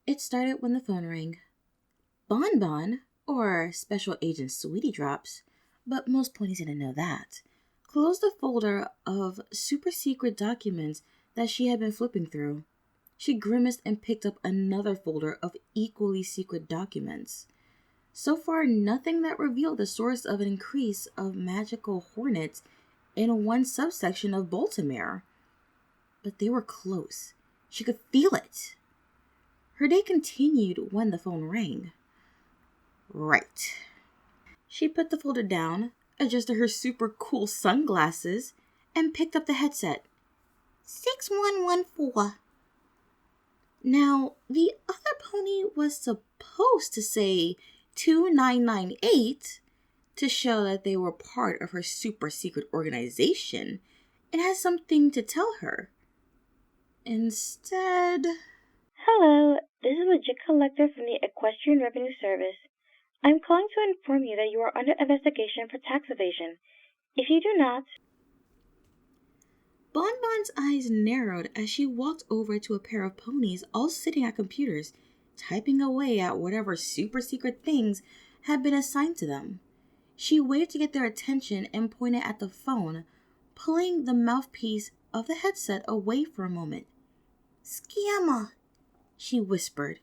It started when the phone rang. Bonbon, or Special Agent Sweetie Drops, but most ponies didn't know that, closed the folder of super secret documents that she had been flipping through. She grimaced and picked up another folder of equally secret documents. So far, nothing that revealed the source of an increase of magical hornets in one subsection of Baltimore. But they were close. She could feel it. Her day continued when the phone rang. Right. She put the folder down, adjusted her super cool sunglasses, and picked up the headset. 6114. Now, the other pony was supposed to say 2998 to show that they were part of her super secret organization and had something to tell her. Instead... Hello, this is Legit Collector from the Equestrian Revenue Service. I'm calling to inform you that you are under investigation for tax evasion. If you do not... Bonbon's eyes narrowed as she walked over to a pair of ponies all sitting at computers, typing away at whatever super secret things had been assigned to them. She waved to get their attention and pointed at the phone, pulling the mouthpiece of the headset away for a moment. Scammer, she whispered.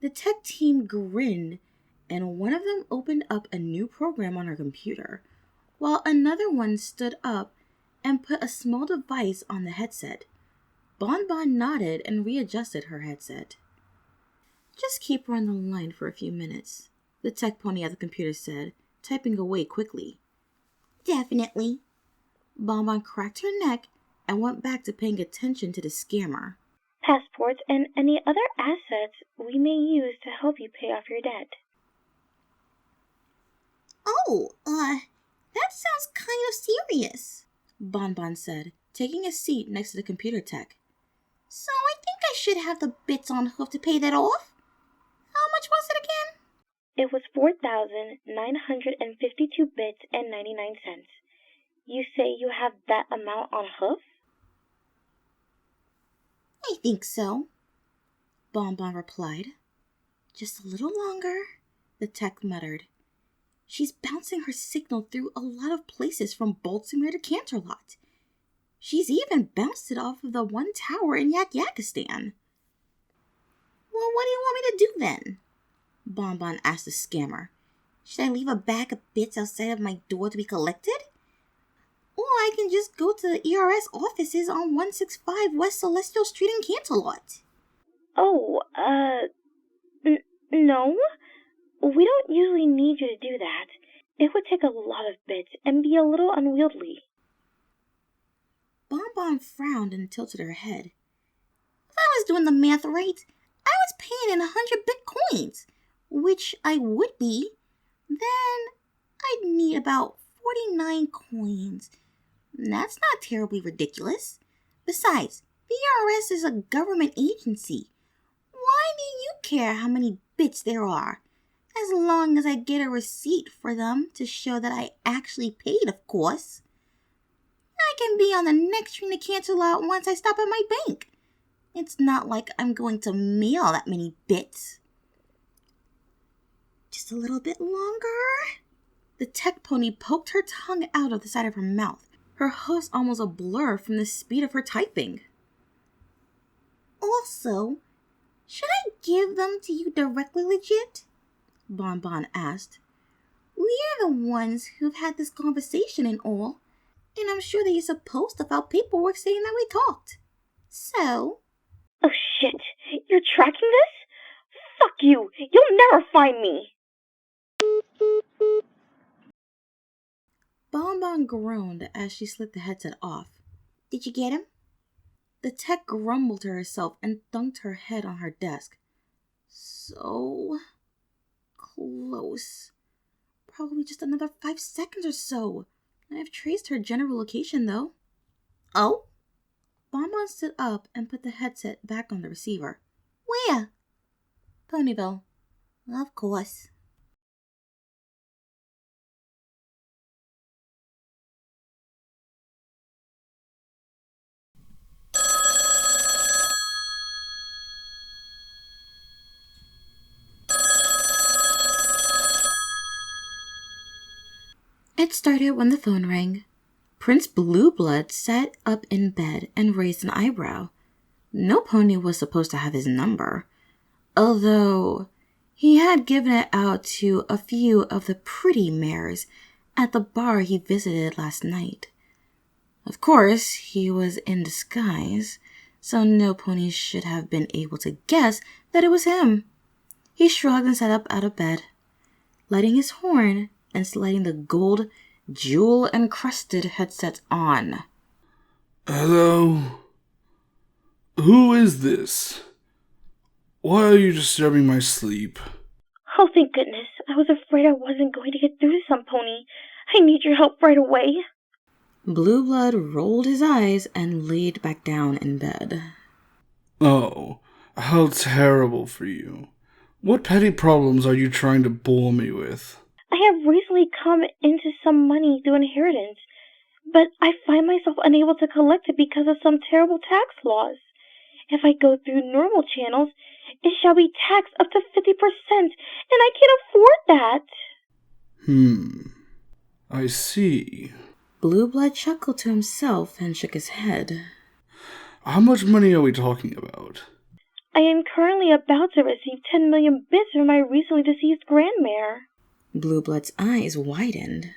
The tech team grinned, and one of them opened up a new program on her computer, while another one stood up and put a small device on the headset. Bonbon nodded and readjusted her headset. Just keep her on the line for a few minutes, the tech pony at the computer said, typing away quickly. Definitely. Bonbon cracked her neck and went back to paying attention to the scammer. Passports and any other assets we may use to help you pay off your debt. Oh, that sounds kind of serious, Bonbon said, taking a seat next to the computer tech. So I think I should have the bits on hoof to pay that off. How much was it again? It was 4,952 bits and 99 cents. You say you have that amount on hoof? I think so, Bonbon replied. Just a little longer, the tech muttered. She's bouncing her signal through a lot of places from Baltimore to Canterlot. She's even bounced it off of the one tower in Yakistan. Well, what do you want me to do then? Bonbon asked the scammer. Should I leave a bag of bits outside of my door to be collected? Or I can just go to the IRS offices on 165 West Celestial Street in Canterlot. Oh, no. We don't usually need you to do that. It would take a lot of bits and be a little unwieldy. Bonbon frowned and tilted her head. If I was doing the math right, I was paying in 100 Bitcoins, which I would be. Then I'd need about 49 coins. That's not terribly ridiculous. Besides, the IRS is a government agency. Why do you care how many bits there are? As long as I get a receipt for them to show that I actually paid, of course. I can be on the next train to Canterlot once I stop at my bank. It's not like I'm going to mail that many bits. Just a little bit longer. The tech pony poked her tongue out of the side of her mouth, her hoofs almost a blur from the speed of her typing. Also, should I give them to you directly, Legit? Bonbon asked. We're the ones who've had this conversation and all, and I'm sure that you're supposed to file paperwork saying that we talked. So... Oh shit, you're tracking this? Fuck you, you'll never find me! Bonbon groaned as she slid the headset off. Did you get him? The tech grumbled to herself and thunked her head on her desk. So... close. Probably just another 5 seconds or so. I've traced her general location, though. Oh? Bonbon stood up and put the headset back on the receiver. Where? Ponyville. Of course. It started when the phone rang. Prince Blueblood sat up in bed and raised an eyebrow. No pony was supposed to have his number, although he had given it out to a few of the pretty mares at the bar he visited last night. Of course, he was in disguise, so no pony should have been able to guess that it was him. He shrugged and sat up out of bed, lighting his horn and sliding the gold, jewel-encrusted headset on. Hello? Who is this? Why are you disturbing my sleep? Oh, thank goodness. I was afraid I wasn't going to get through to some pony. I need your help right away. Blueblood rolled his eyes and laid back down in bed. Oh, how terrible for you. What petty problems are you trying to bore me with? I have recently come into some money through inheritance, but I find myself unable to collect it because of some terrible tax laws. If I go through normal channels, it shall be taxed up to 50%, and I can't afford that. I see. Blueblood chuckled to himself and shook his head. How much money are we talking about? I am currently about to receive 10 million bits from my recently deceased grandmare. Blueblood's eyes widened.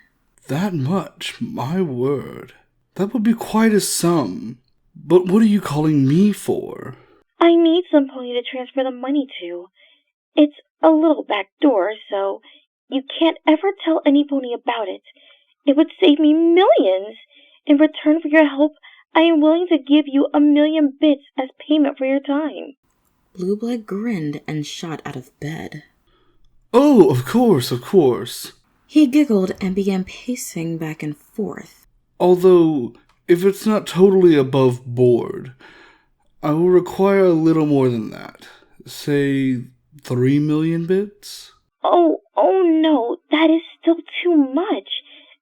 That much? My word. That would be quite a sum. But what are you calling me for? I need some pony to transfer the money to. It's a little back door, so you can't ever tell any pony about it. It would save me millions. In return for your help, I am willing to give you 1 million bits as payment for your time. Blueblood grinned and shot out of bed. Oh, of course, of course. He giggled and began pacing back and forth. Although, if it's not totally above board, I will require a little more than that. Say, 3 million bits? Oh no, that is still too much.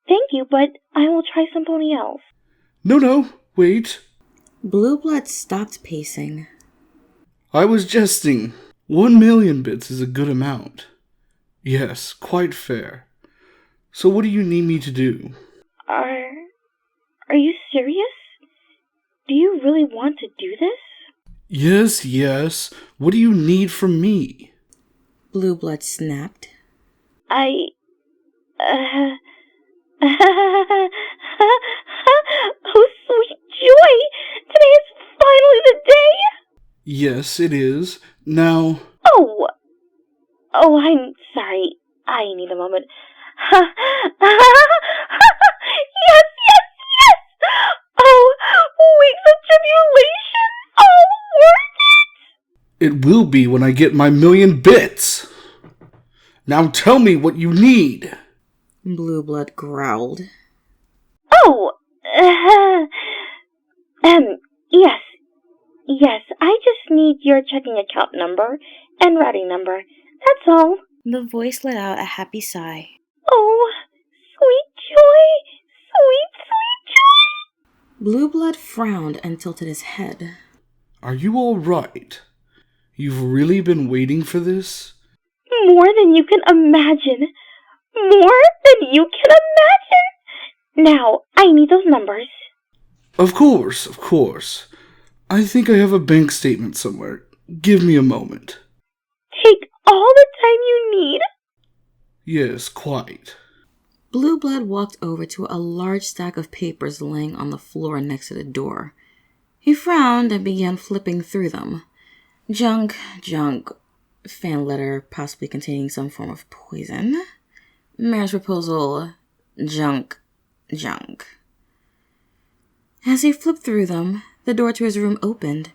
Thank you, but I will try some pony else. No, wait. Blueblood stopped pacing. I was jesting. 1 million bits is a good amount. Yes, quite fair. So what do you need me to do? Are you serious? Do you really want to do this? Yes. What do you need from me? Blueblood snapped. Oh, sweet joy! Today is finally the day! Yes, it is. Now... Oh, I'm sorry. I need a moment. Yes! Oh, weeks of tribulation! Oh, worth it! It will be when I get my 1 million bits! Now tell me what you need! Blueblood growled. Oh, yes, I just need your checking account number and routing number. That's all. The voice let out a happy sigh. Oh, sweet joy! Sweet joy! Blueblood frowned and tilted his head. Are you all right? You've really been waiting for this? More than you can imagine. Now, I need those numbers. Of course. I think I have a bank statement somewhere. Give me a moment. Take all the time you need. Yes, quite. Blueblood walked over to a large stack of papers laying on the floor next to the door. He frowned and began flipping through them. Junk, fan letter possibly containing some form of poison. Mayor's proposal, junk. As he flipped through them, the door to his room opened.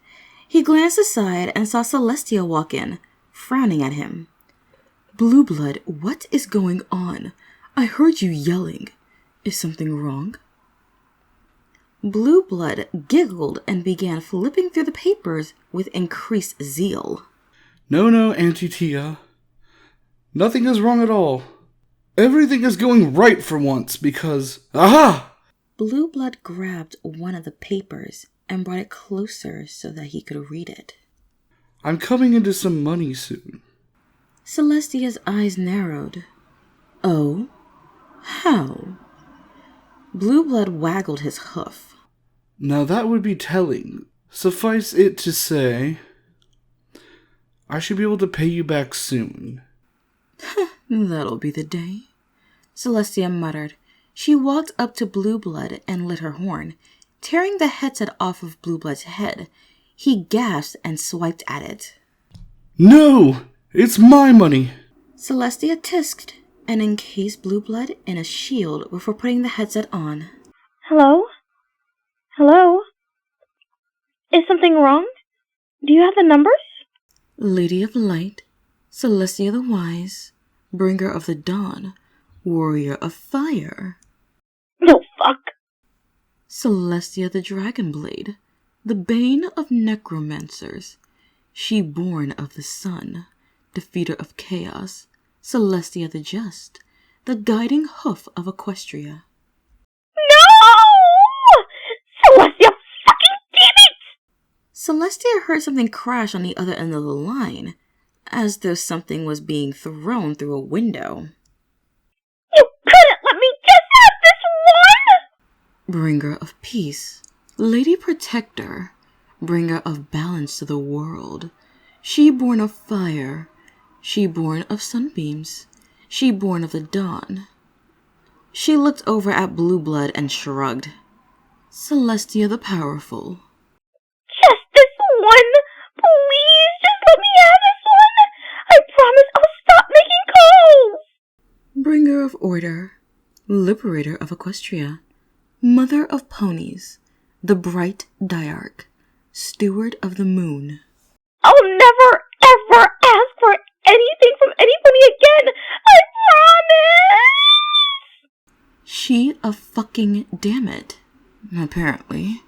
He glanced aside and saw Celestia walk in, frowning at him. Blueblood, what is going on? I heard you yelling. Is something wrong? Blueblood giggled and began flipping through the papers with increased zeal. No, Auntie Tia. Nothing is wrong at all. Everything is going right for once because... Aha! Blueblood grabbed one of the papers and brought it closer so that he could read it. I'm coming into some money soon. Celestia's eyes narrowed. Oh? How? Blueblood waggled his hoof. Now that would be telling. Suffice it to say, I should be able to pay you back soon. That'll be the day, Celestia muttered. She walked up to Blueblood and lit her horn, tearing the headset off of Blueblood's head. He gasped and swiped at it. No! It's my money! Celestia tisked and encased Blueblood in a shield before putting the headset on. Hello? Hello? Is something wrong? Do you have the numbers? Lady of Light, Celestia the Wise, Bringer of the Dawn, Warrior of Fire. No, fuck. Celestia the Dragonblade, the Bane of Necromancers, She Born of the Sun, Defeater of Chaos, Celestia the Just, the Guiding Hoof of Equestria. No! Celestia, fucking damn it! Celestia heard something crash on the other end of the line, as though something was being thrown through a window. You couldn't let me just have this one! Bringer of Peace, Lady Protector, Bringer of Balance to the world, She Born of Fire, She Born of Sunbeams, She Born of the Dawn. She looked over at Blueblood and shrugged. Celestia the Powerful. Just this one! Please, just let me have this one! I promise I'll stop making calls! Bringer of Order, Liberator of Equestria, Mother of Ponies, the Bright Diarch, Steward of the Moon. I'll never, ever ask for anything from anybody again! I promise! She of fucking Dammit, apparently.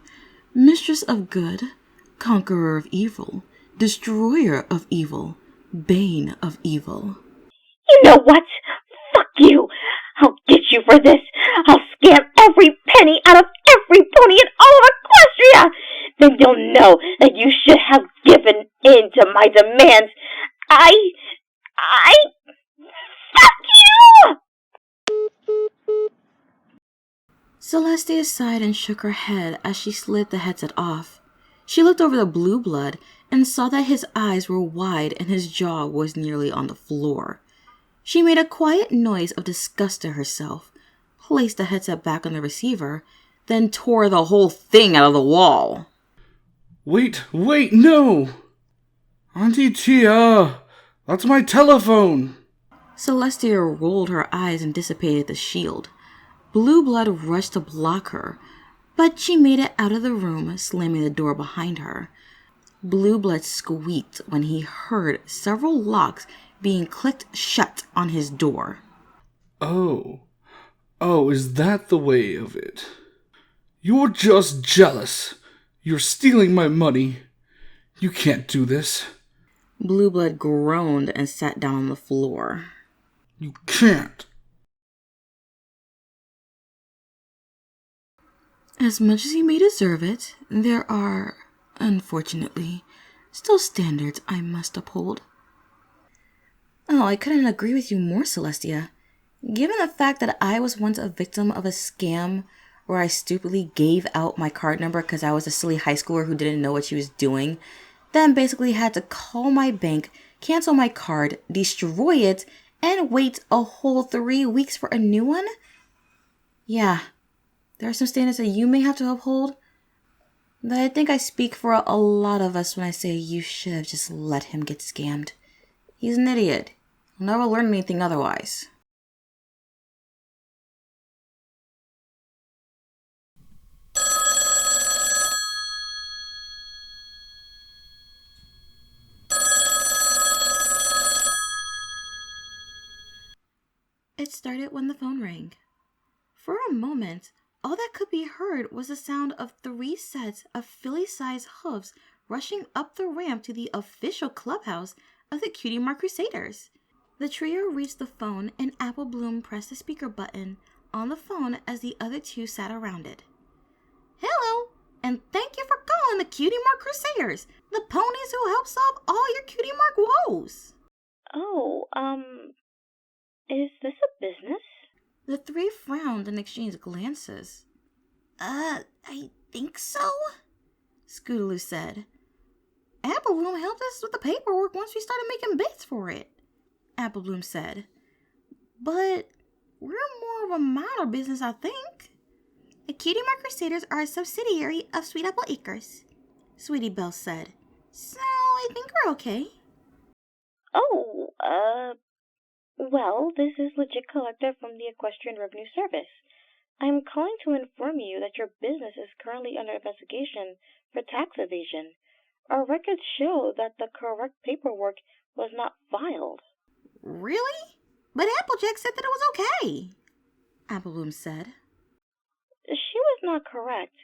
Mistress of Good, Conqueror of Evil, Destroyer of Evil, Bane of Evil. You know what? Fuck you! I'll get you for this! I'll scam every penny out of every pony in all of Equestria! Then you'll know that you should have given in to my demands. Fuck you! Celestia sighed and shook her head as she slid the headset off. She looked over the Blueblood and saw that his eyes were wide and his jaw was nearly on the floor. She made a quiet noise of disgust to herself, placed the headset back on the receiver, then tore the whole thing out of the wall. Wait, no! Auntie Tia, that's my telephone! Celestia rolled her eyes and dissipated the shield. Blueblood rushed to block her, but she made it out of the room, slamming the door behind her. Blueblood squeaked when he heard several locks being clicked shut on his door. Oh, is that the way of it? You're just jealous. You're stealing my money. You can't do this. Blueblood groaned and sat down on the floor. You can't. As much as he may deserve it, there are, unfortunately, still standards I must uphold. Oh, I couldn't agree with you more, Celestia. Given the fact that I was once a victim of a scam where I stupidly gave out my card number because I was a silly high schooler who didn't know what she was doing, then basically had to call my bank, cancel my card, destroy it, and wait a whole 3 weeks for a new one? Yeah, there are some standards that you may have to uphold, but I think I speak for a lot of us when I say you should have just let him get scammed. He's an idiot. He'll never learn anything otherwise. It started when the phone rang. For a moment, all that could be heard was the sound of 3 sets of filly-sized hooves rushing up the ramp to the official clubhouse of the Cutie Crusaders. The trio reached the phone and Apple Bloom pressed the speaker button on the phone as the other two sat around it. Hello, and thank you for calling the Cutie Crusaders, the ponies who help solve all your Cutie woes. Oh, is this a business? The three frowned and exchanged glances. I think so, Scootaloo said. Applebloom helped us with the paperwork once we started making bids for it, Applebloom said. But we're more of a minor business, I think. The Cutie Mark Crusaders are a subsidiary of Sweet Apple Acres, Sweetie Belle said. So I think we're okay. Oh, well, this is Legit Collector from the Equestrian Revenue Service. I'm calling to inform you that your business is currently under investigation for tax evasion. Our records show that the correct paperwork was not filed. Really? But Applejack said that it was okay, Applebloom said. She was not correct.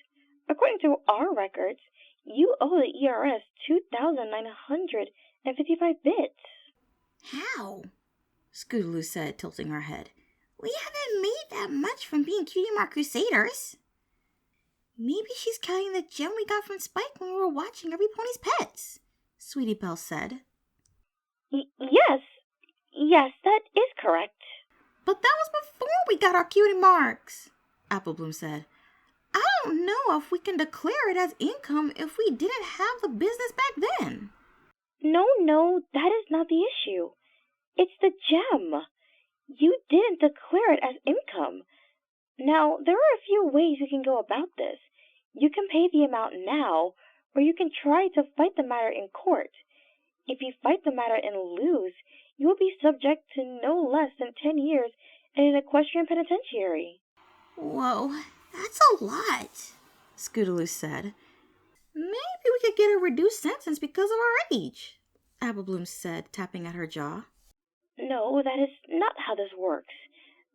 According to our records, you owe the IRS 2,955 bits. How? Scootaloo said, tilting her head. We haven't made that much from being Cutie Mark Crusaders. Maybe she's counting the gem we got from Spike when we were watching Everypony's Pets, Sweetie Belle said. Yes, that is correct. But that was before we got our cutie marks, Applebloom said. I don't know if we can declare it as income if we didn't have the business back then. No, that is not the issue. It's the gem. You didn't declare it as income. Now, there are a few ways you can go about this. You can pay the amount now, or you can try to fight the matter in court. If you fight the matter and lose, you will be subject to no less than 10 years in an equestrian penitentiary. Whoa, that's a lot, Scootaloo said. Maybe we could get a reduced sentence because of our age, Applebloom said, tapping at her jaw. No, that is not how this works.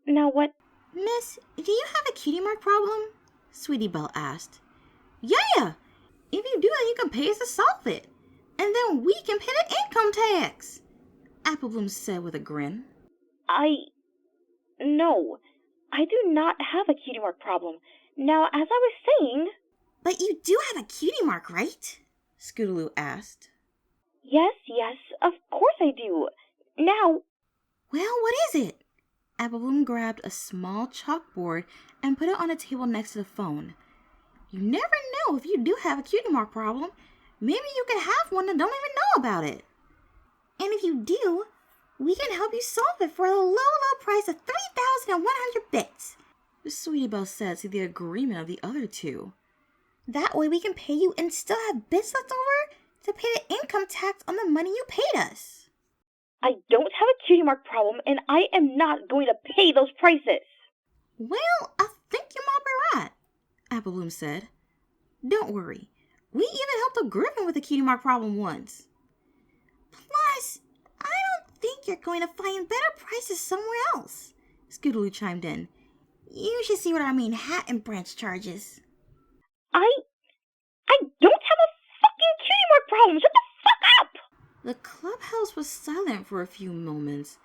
Now what? Miss, do you have a cutie mark problem? Sweetie Belle asked. Yeah, if you do, then you can pay us to solve it. And then we can pay the income tax, Applebloom said with a grin. No, I do not have a cutie mark problem. Now, as I was saying... But you do have a cutie mark, right? Scootaloo asked. Yes, of course I do. Now... Well, what is it? Applebloom grabbed a small chalkboard and put it on a table next to the phone. You never know if you do have a cutie mark problem. Maybe you could have one and don't even know about it. And if you do, we can help you solve it for a low price of 3,100 bits, Sweetie Belle said to the agreement of the other two. That way we can pay you and still have bits left over to pay the income tax on the money you paid us. I don't have a cutie mark problem, and I am not going to pay those prices. Well, I think you might be right, Applebloom said. Don't worry. We even helped a griffin with a cutie mark problem once. Plus, I don't think you're going to find better prices somewhere else, Scootaloo chimed in. You should see what I mean hat and branch charges. I don't have a fucking cutie mark problem. Shut the fuck up! The clubhouse was silent for a few moments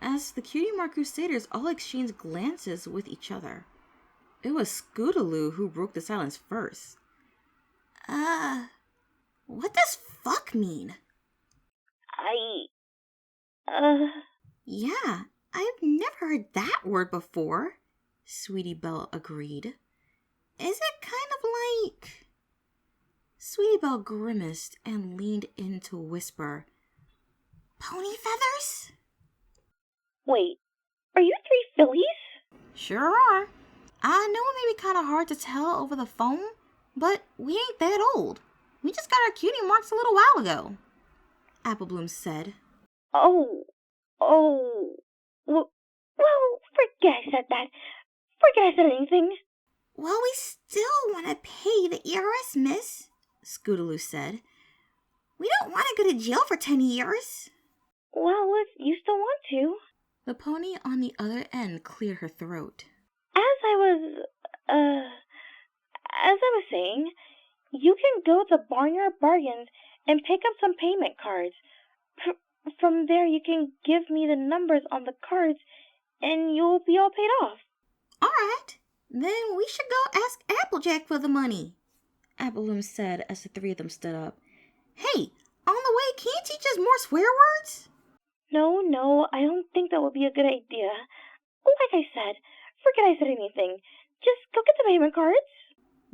as the Cutie Mark Crusaders all exchanged glances with each other. It was Scootaloo who broke the silence first. What does fuck mean? Yeah, I've never heard that word before, Sweetie Belle agreed. Is it kind of like... Sweetie Belle grimaced and leaned in to whisper, Pony feathers? Wait, are you three fillies? Sure are. I know it may be kind of hard to tell over the phone, but we ain't that old. We just got our cutie marks a little while ago, Applebloom said. Oh, well, forget I said that. Forget I said anything. Well, we still want to pay the IRS, miss, Scootaloo said. We don't want to go to jail for 10 years. Well, if you still want to. The pony on the other end cleared her throat. As I was saying, you can go to Barnyard Bargains and pick up some payment cards. From there, you can give me the numbers on the cards, and you'll be all paid off. All right, then we should go ask Applejack for the money, Applebloom said as the three of them stood up. Hey, on the way, can you teach us more swear words? No, I don't think that would be a good idea. Like I said, Forget I said anything. Just go get the payment cards.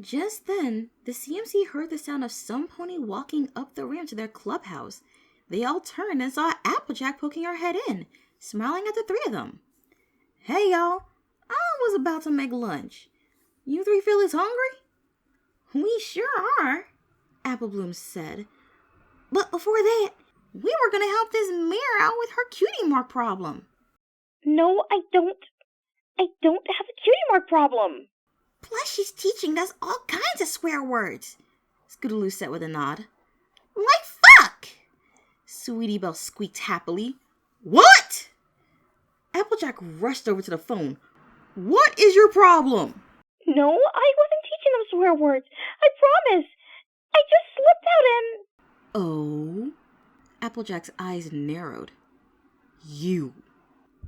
Just then, the CMC heard the sound of some pony walking up the ramp to their clubhouse. They all turned and saw Applejack poking her head in, smiling at the three of them. Hey, y'all. I was about to make lunch. You three fillies hungry? We sure are, Apple Bloom said. But before that, we were going to help this mare out with her cutie mark problem. No, I don't. I don't have a cutie mark problem. Plus, she's teaching us all kinds of swear words, Scootaloo said with a nod. Like fuck! Sweetie Belle squeaked happily. What? Applejack rushed over to the phone. What is your problem? No, I wasn't teaching them swear words. I promise. I just slipped out and... Oh? Applejack's eyes narrowed. You.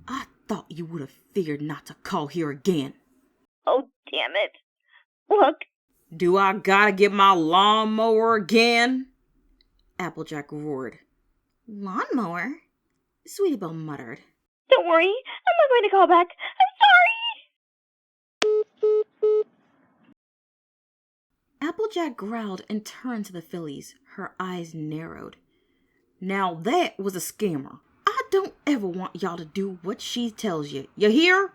I thought you would have figured not to call here again. Oh, damn it. Look. Do I gotta get my lawnmower again? Applejack roared. Lawnmower? Sweetie Belle muttered. Don't worry. I'm not going to call back. I'm sorry. Applejack growled and turned to the fillies. Her eyes narrowed. Now that was a scammer. I don't ever want y'all to do what she tells you. You hear?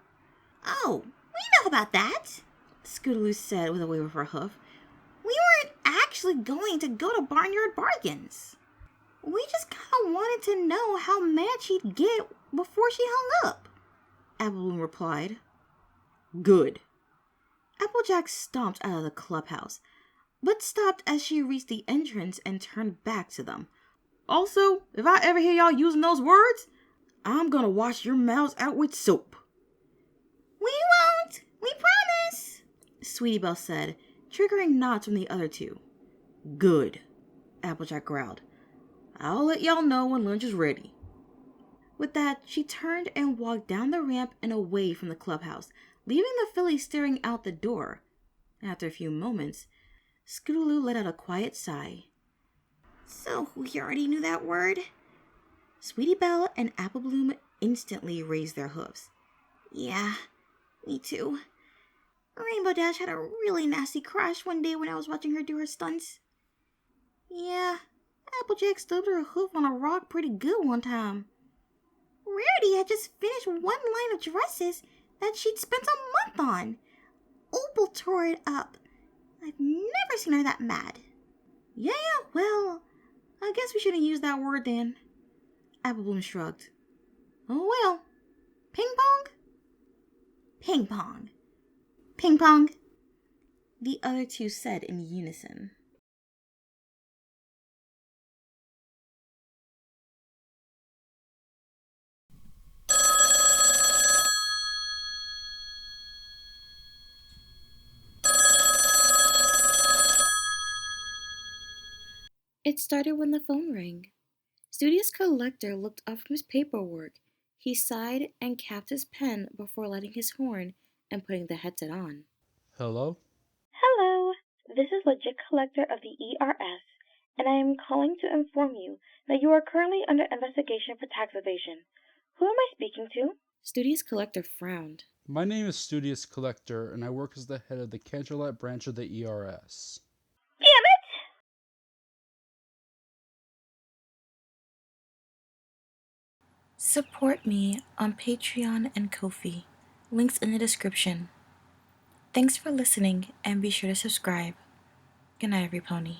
Oh, we know about that, Scootaloo said with a wave of her hoof. We weren't actually going to go to Barnyard Bargains. We just kind of wanted to know how mad she'd get before she hung up, Applebloom replied. Good. Applejack stomped out of the clubhouse, but stopped as she reached the entrance and turned back to them. Also, if I ever hear y'all using those words, I'm gonna wash your mouths out with soap. We won't! We promise! Sweetie Belle said, triggering nods from the other two. Good, Applejack growled. I'll let y'all know when lunch is ready. With that, she turned and walked down the ramp and away from the clubhouse, leaving the filly staring out the door. After a few moments, Scootaloo let out a quiet sigh. So we already knew that word? Sweetie Belle and Applebloom instantly raised their hoofs. Yeah, me too. Rainbow Dash had a really nasty crash one day when I was watching her do her stunts. Yeah, Applejack stubbed her hoof on a rock pretty good one time. Rarity had just finished one line of dresses that she'd spent a month on. Opal tore it up. I've never seen her that mad. Yeah, well, I guess we shouldn't use that word then. Applebloom shrugged. Oh well. Ping pong? Ping pong. Ping pong, the other two said in unison. It started when the phone rang. Studious Collector looked up from his paperwork. He sighed and capped his pen before lighting his horn and putting the headset on. Hello? Hello. This is Legit Collector of the IRS, and I am calling to inform you that you are currently under investigation for tax evasion. Who am I speaking to? Studious Collector frowned. My name is Studious Collector, and I work as the head of the Canterlot branch of the ERS. Damn it! Support me on Patreon and Ko-fi. Links in the description. Thanks for listening and be sure to subscribe. Good night, everypony.